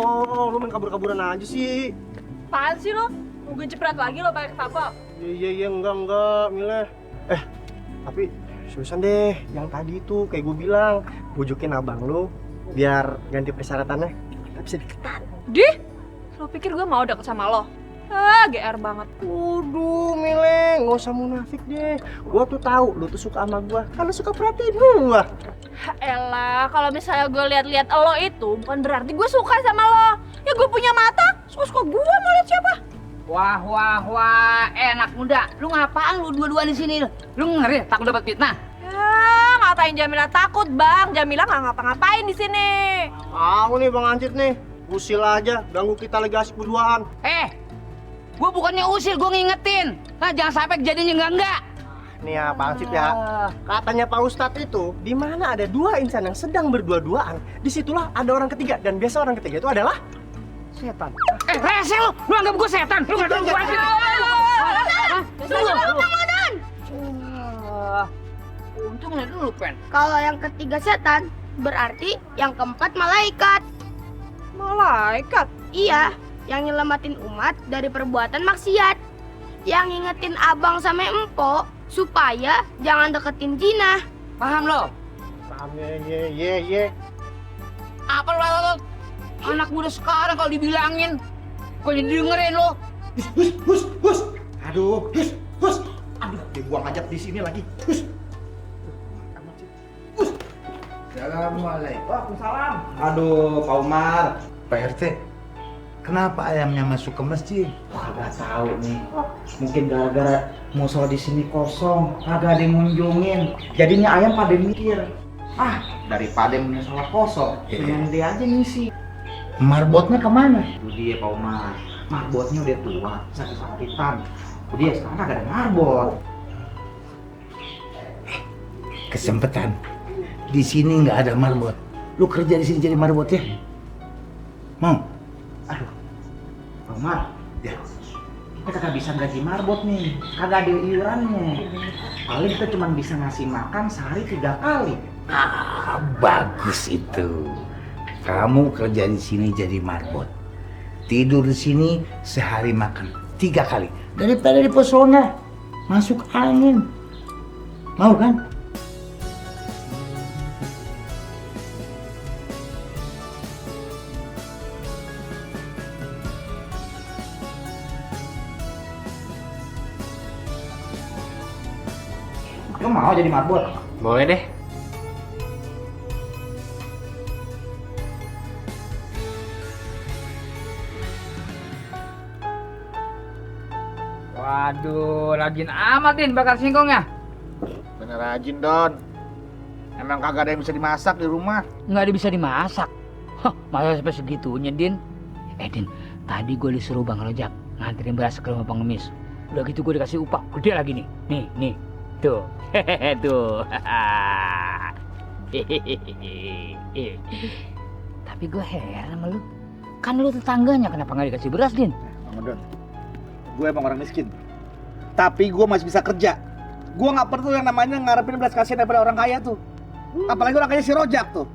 dong, lu main kabur-kaburan aja sih. Apaan sih lo? Mau gue cepret lagi lo pakai ketapel? Iya, enggak, Mileh. Tapi seriusan deh, yang tadi itu kayak gue bilang, bujukin abang lu biar ganti persyaratannya. Kita bisa deketan. Dih, lo pikir gue mau deket sama lo? GR banget. Waduh, Mileh, nggak usah munafik deh. Gua tuh tahu lu tuh suka sama gua, karena suka perhatiin gua. Elah, kalau misalnya gue lihat-lihat lo itu bukan berarti gue suka sama lo. Ya gue punya mata, suka-suka gue mau lihat siapa. Wah, enak muda. Lu ngapaan lu dua-duaan di sini? Lu ngeri takut dapat fitnah? Ya, ngatain Jamila takut, Bang. Jamila nggak ngapa-ngapain di sini. Aku nih Bang Ancit nih, usil aja, ganggu kita lagi asik berduaan. Gua bukannya usir, gua ngingetin. Nah, jangan sampai kejadiannya enggak. Nih ya Bang Ancit ya, katanya Pak Ustadz itu, di mana ada dua insan yang sedang berdua-duaan, disitulah ada orang ketiga, dan biasa orang ketiga itu adalah setan. Rese lu! Lu anggap gua setan! Lu nggak tahu gua aja! Untung lihat dulu, Pen. Kalau yang ketiga setan, berarti yang keempat malaikat. Malaikat? Iya, yang nyelamatin umat dari perbuatan maksiat. Yang ngingetin abang sama empok supaya jangan deketin jinah. Paham lo? Paham ye. Apa lu? Anak muda sekarang kalau dibilangin, kok jadi dengerin lo? Hus. Aduh, hus. Aduh, dibuang aja di sini lagi. Hus. Assalamualaikum. Waalaikumsalam. Aduh, Pak Umar. Pak RT, kenapa ayamnya masuk ke masjid? Kagak tahu nih. Mungkin gara-gara musola di sini kosong, kagak ada yang ngunjungin. Jadinya ayam pada mikir, daripada musola kosong, dengan dia aja ngisi. Marbotnya kemana? Itu dia Pak Umar. Marbotnya udah tua, sakit-sakitan. Jadi ya sekarang kagak ada marbot. Kesempatan. Di sini nggak ada marbot. Lu kerja di sini jadi marbot ya? Mau? Aduh, Pak Umar. Ya. Kita kagak bisa gaji marbot nih, kagak ada iurannya. Paling kita cuma bisa ngasih makan sehari 3 kali. Bagus itu. Kamu kerja di sini jadi marbot. Tidur di sini sehari makan 3 kali. Daripada di pesona masuk angin. Mau kan? Lo mau jadi marbot? Boleh deh. Waduh, rajin amat Din bakar singkongnya. Bener rajin, Don. Emang kagak ada yang bisa dimasak di rumah. Nggak ada bisa dimasak. Masa sampai segitunya, Din? Din, tadi gue disuruh Bang Rojak nganterin beras ke rumah pengemis. Udah gitu gue dikasih upah gede lagi nih. Nih. Tuh. Tuh. Tapi gue heran sama lu. Kan lu tetangganya, kenapa nggak dikasih beras, Din? Bang Don, gue emang orang miskin. Tapi gue masih bisa kerja. Gue nggak perlu yang namanya ngarepin belas kasihan daripada orang kaya tuh. Apalagi orang kaya si Rojak tuh.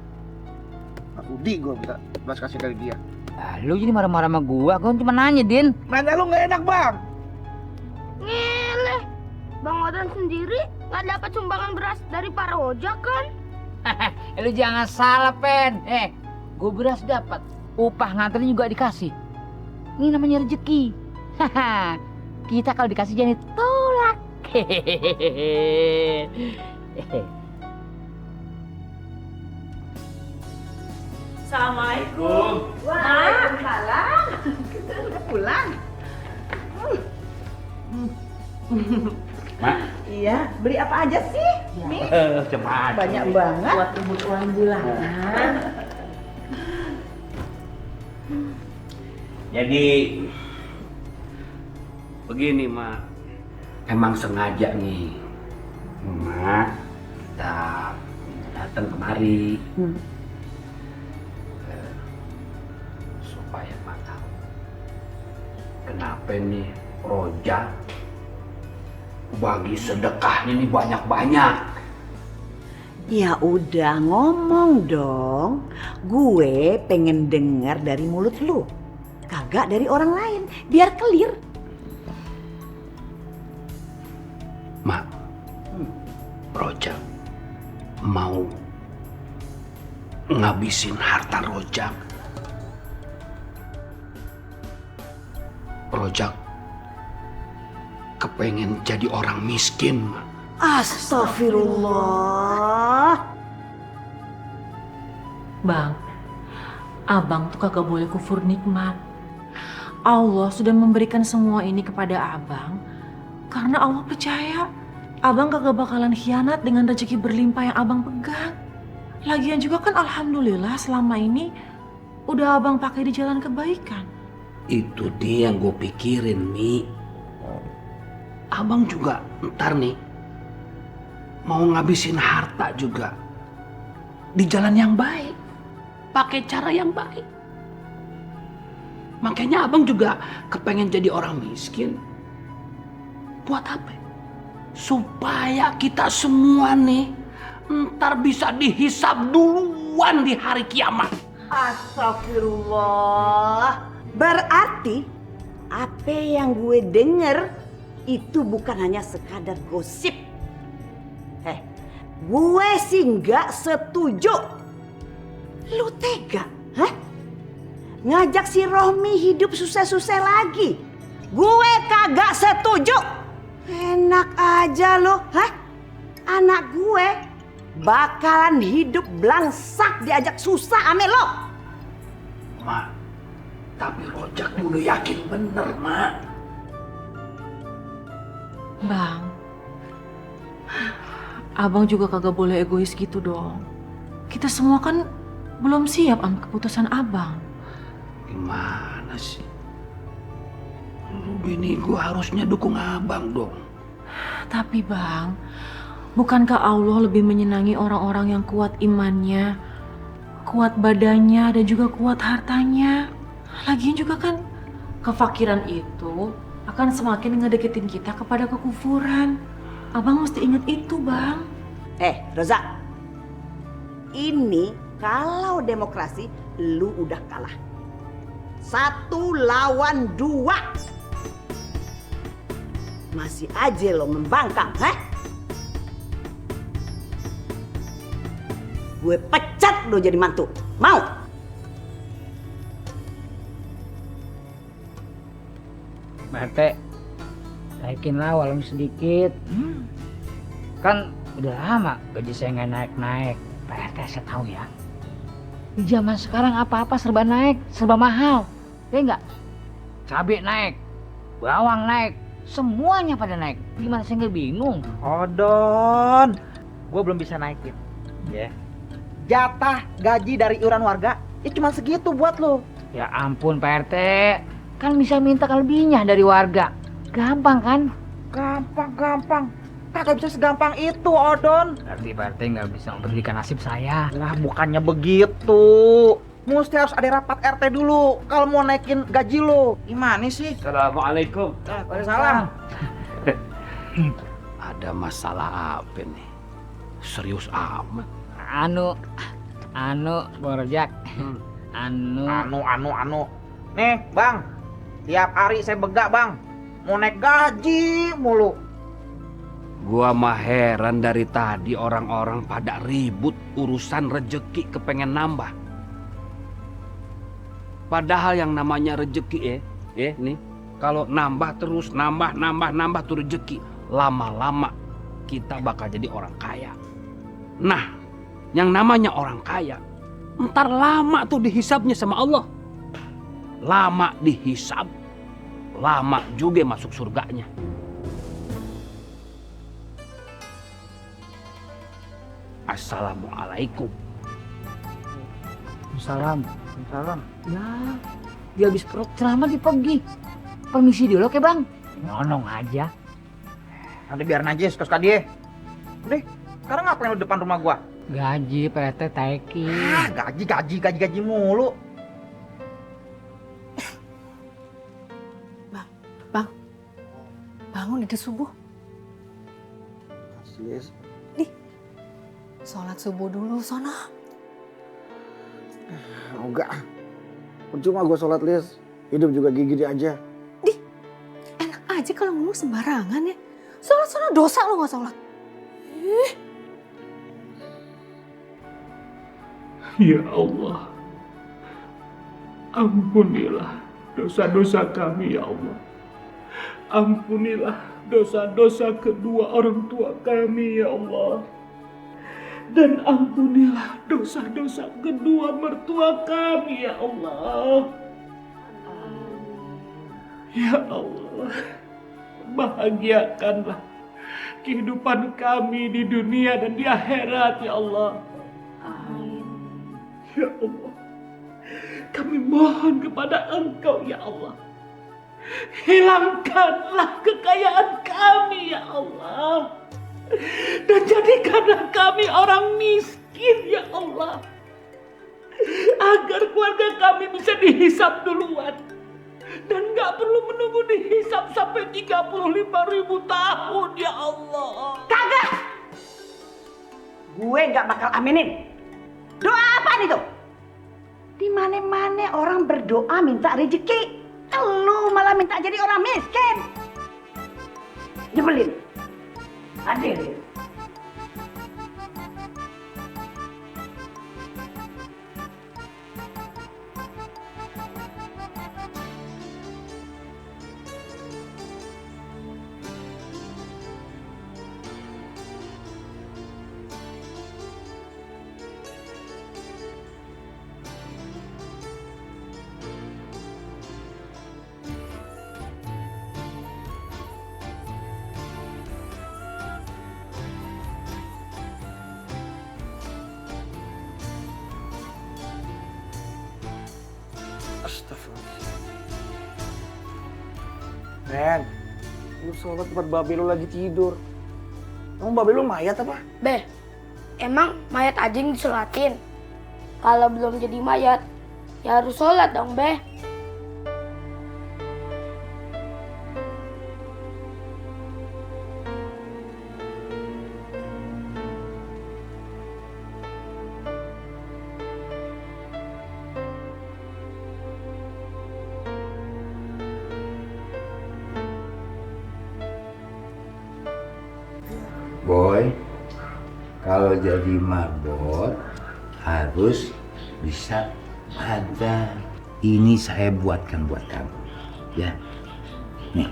Rudi gue minta belas kasihan dari dia. Lu jadi marah-marah sama gue cuma nanya, Din. Nanya lu nggak enak, Bang. Ngeleh, Bang Odon sendiri nggak dapat sumbangan beras dari Pak Rojak kan? Lu jangan salah, Pen. Gue beras dapat, upah nganterin juga dikasih. Ini namanya rezeki. Kita kalau dikasih jangan ditolak. Assalamualaikum. Waalaikumsalam. Kita udah pulang. Mak. Iya, beli apa aja sih? Mi? Cepat. Banyak banget. Buat kebutuhan bulanan. Jadi begini, Mak. Emang sengaja nih, Mak, kita datang kemari supaya Mak tahu kenapa nih Rojak bagi sedekahnya nih banyak-banyak. Ya udah ngomong dong. Gue pengen dengar dari mulut lu, kagak dari orang lain, biar clear. Mak, Rojak mau ngabisin harta Rojak. Rojak kepengen jadi orang miskin, Mak. Astagfirullah. Bang, abang tuh kagak boleh kufur nikmat. Allah sudah memberikan semua ini kepada abang karena Allah percaya abang kagak bakalan khianat dengan rezeki berlimpah yang abang pegang. Lagian juga kan alhamdulillah selama ini udah abang pakai di jalan kebaikan. Itu dia yang gue pikirin, Mi. Abang juga ntar nih mau ngabisin harta juga di jalan yang baik, pakai cara yang baik. Makanya abang juga kepengen jadi orang miskin. Buat apa? Supaya kita semua nih ntar bisa dihisab duluan di hari kiamat. Astagfirullah. Berarti apa yang gue denger itu bukan hanya sekadar gosip. Gue sih nggak setuju. Lu tega, hah? Ngajak si Rohmi hidup susah-susah lagi. Gue kagak setuju. Enak aja lo, hah? Anak gue bakalan hidup belangsak diajak susah ame lo. Mak, tapi Rojak dulu yakin bener, Mak. Bang, abang juga kagak boleh egois gitu dong. Kita semua kan belum siap sama keputusan abang. Gimana sih? Lu bini gua harusnya dukung abang dong. Tapi bang, bukankah Allah lebih menyenangi orang-orang yang kuat imannya, kuat badannya, dan juga kuat hartanya? Lagian juga kan kefakiran itu akan semakin ngedeketin kita kepada kekufuran. Abang mesti ingat itu, Bang. Roza, ini kalau demokrasi lu udah kalah. 1 lawan 2. Masih aja lo membangkang, heh? Gue pecat lo jadi mantu. Mau? Bete, naikinlah walau sedikit. Kan udah lama gaji saya nggak naik-naik. Pak RT saya tahu ya. Di zaman sekarang apa-apa serba naik, serba mahal. Ya enggak? Cabai naik, bawang naik, semuanya pada naik. Gimana saya nggak bingung? Odon, gue belum bisa naikin. Ya. Jatah gaji dari iuran warga, ya cuma segitu buat lo. Ya ampun Pak RT, kan bisa minta kelebihnya dari warga. Gampang kan? Gampang. Kagak bisa segampang itu, Odon. Berarti Pak RT nggak bisa memberikan nasib saya. Lah bukannya begitu. Mesti harus ada rapat RT dulu kalau mau naikin gaji lo. Gimana sih? Assalamualaikum. Waalaikumsalam. Ada masalah apa nih? Serius amat. Anu, Bang Rojak. Anu. Nih, Bang. Tiap hari saya begak, Bang. Mau naik gaji mulu. Gua mah heran dari tadi orang-orang pada ribut urusan rejeki kepengen nambah. Padahal yang namanya rejeki nih, kalau nambah terus nambah tuh rejeki, lama-lama kita bakal jadi orang kaya. Nah, yang namanya orang kaya, ntar lama tuh dihisabnya sama Allah. Lama dihisab, lama juga masuk surganya. Assalamualaikum. Salam. Ya, dia habis ceramah di pagi. Permisi dulu ke Bang. Nyonong aja. Nanti biarin aja suka-suka dia. Udah, sekarang ngapain lu depan rumah gua? Gaji Pak RT taiki. Gaji mulu. Bangun udah subuh. Sholat subuh dulu, sono. Enggak. Percuma gue sholat Lis. Hidup juga gigi aja. Enak aja kalau ngomong sembarangan ya. Sholat dosa lo nggak sholat. Ya Allah, ampunilah dosa-dosa kami ya Allah. Ampunilah dosa-dosa kedua orang tua kami ya Allah. Dan ampunilah dosa-dosa kedua mertua kami ya Allah. Ya Allah, bahagiakanlah kehidupan kami di dunia dan di akhirat ya Allah. Ya Allah, kami mohon kepada Engkau ya Allah. Hilangkanlah kekayaan kami ya Allah. Dan jadikanlah kami orang miskin ya Allah. Agar keluarga kami bisa dihisap duluan. Dan gak perlu menunggu dihisap sampai 35.000 tahun ya Allah. Kagak! Gue gak bakal aminin. Doa apaan itu? Di mana-mana orang berdoa minta rezeki. Lu malah minta jadi orang miskin. Nyebelin. Hadirin. Men, lu sholat tempat babe lu lagi tidur. Emang babe lu mayat apa? Beh, emang mayat aja yang disolatin? Kalau belum jadi mayat, ya harus sholat dong, Beh. Boy, kalau jadi marbot harus bisa ada. Ini saya buatkan buat kamu, ya. Nih.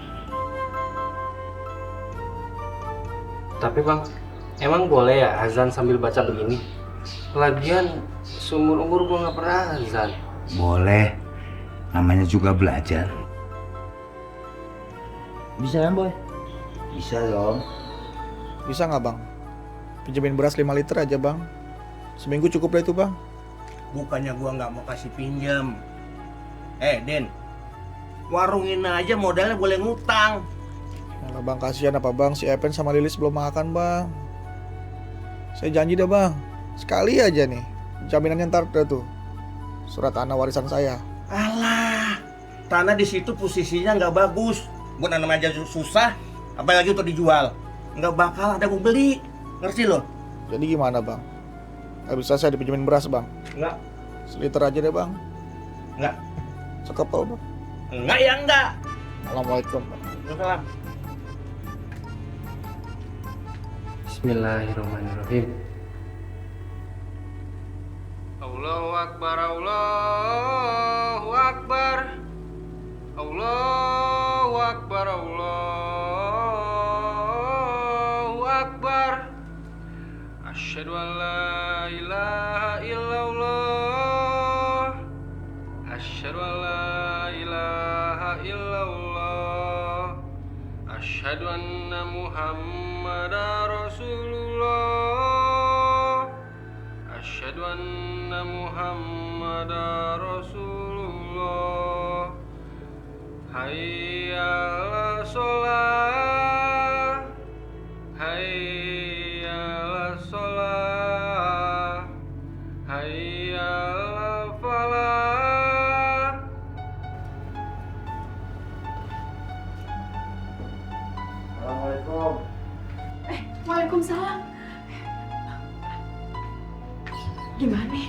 Tapi Bang, emang boleh ya azan sambil baca begini? Lagian seumur umur gua nggak pernah azan. Boleh, namanya juga belajar. Bisa kan Boy? Bisa dong. Bisa nggak bang? Pinjemin beras 5 liter aja bang. Seminggu cukup lah itu bang. Bukannya gua nggak mau kasih pinjam. Den, warungin aja modalnya boleh ngutang. Malah bang, kasihan apa bang, si Epen sama Lilis belum makan bang. Saya janji dah bang, sekali aja nih. Jaminannya ntar dah tuh. Surat tanah warisan saya. Alah, tanah di situ posisinya nggak bagus. Buat nanam aja susah, apalagi untuk dijual. Nggak bakal ada yang beli, ngerti lo? Jadi gimana bang? Gak bisa saya dipinjemin beras bang? Nggak. Seliter aja deh bang. Nggak. Sekepel bang. Enggak ya enggak. Assalamualaikum bang. Waalaikumsalam. Bismillahirrahmanirrahim. Allahu Akbar, Allahu Akbar. Allahu Akbar, Allahu Akbar. Asyhadu an la ilaha illallah. Asyhadu an la ilaha illallah. Asyhadu anna Muhammadar Rasulullah. Asyhadu anna Muhammadar Rasulullah. Hayya 'alas shalah. Hayya 'alas shalah. Hayya 'alal falah. Assalamualaikum. Waalaikumsalam. Gimana?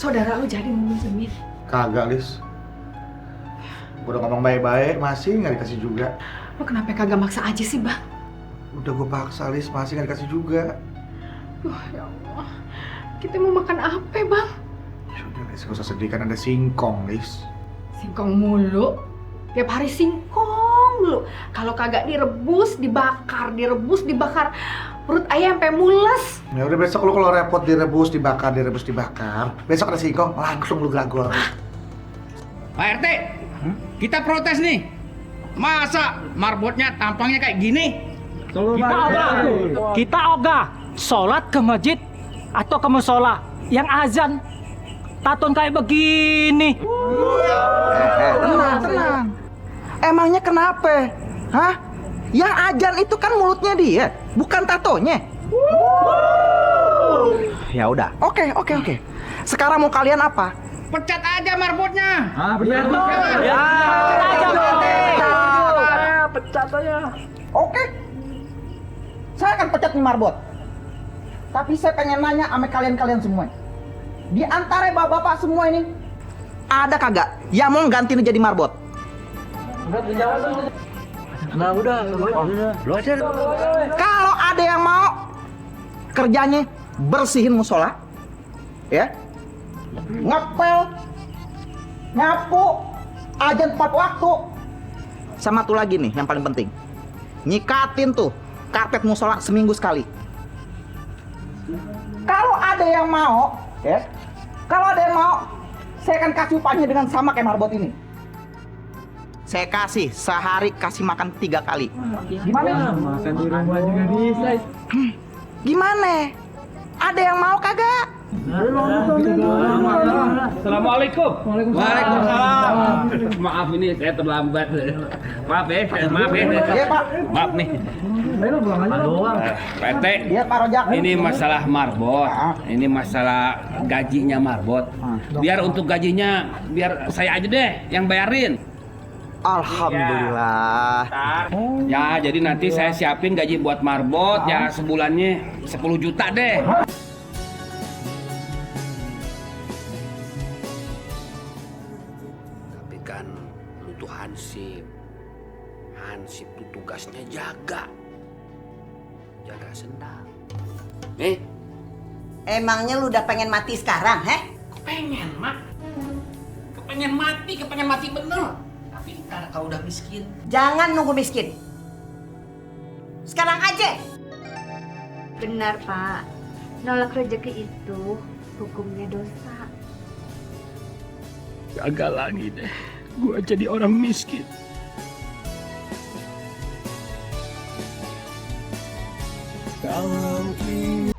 saudara lu jadi meminjemin. Kagak, Lis. Gue udah ngomong baik-baik, masih nggak dikasih juga. Lu kenapa kagak maksa aja sih, Bang? Udah gue paksa, Lis, masih nggak dikasih juga. Ya Allah, kita mau makan apa, Bang? Sudah, Lis, gak usah sedih, kan ada singkong, Lis. Singkong mulu. Tiap hari singkong mulu. Kalau kagak direbus, dibakar, perut ayam sampai mules. Ya udah, besok lu kalau repot direbus, dibakar. Besok ada singkong, langsung lu gragor. Pak RT, kita protes nih. Masa marbotnya tampangnya kayak gini? Kita ogah sholat ke masjid atau ke musola yang azan taton kayak begini. Tenang. Emangnya kenapa? Hah? Yang ajan itu kan mulutnya dia, bukan tatonya. Ya udah. Oke. Sekarang mau kalian apa? Pecat aja marbotnya. Pecat aja. Oke. Saya akan pecat nih marbot. Tapi saya pengen nanya sama kalian semua. Di antara bapak-bapak semua ini, ada kagak yang mau ganti jadi marbot? Nah udah. Kalau ada yang mau, kerjanya bersihin musola, ya, ngepel, nyapu, ajan tepat waktu. Sama tuh lagi nih yang paling penting, nyikatin tuh karpet musola seminggu sekali. Kalau ada yang mau, ya, saya akan kasih upahnya dengan sama kayak marbot ini. Saya kasih sehari kasih makan 3 kali. Gimana? Makan di rumah juga bisa. Gimana? Ada yang mau kagak? Assalamualaikum. Waalaikumsalam. Maaf ini saya terlambat. Maaf ya. Iya, Pak. Maaf nih. Pak RT. Iya, Pak Rojak. Ini masalah marbot. Ini masalah gajinya marbot. Biar untuk gajinya biar saya aja deh yang bayarin. Alhamdulillah. Ya, jadi nanti saya siapin gaji buat marbot ya sebulannya 10 juta deh. Tapi kan lu tuh Hansip. Hansip tuh tugasnya jaga sendal. Emangnya lu udah pengen mati sekarang, heh? Kepengen mati bener. Tapi karena kau udah miskin. Jangan nunggu miskin. Sekarang aja. Benar, Pak. Nolak rezeki itu hukumnya dosa. Gagal lagi deh. Gua jadi orang miskin. Kalau ingin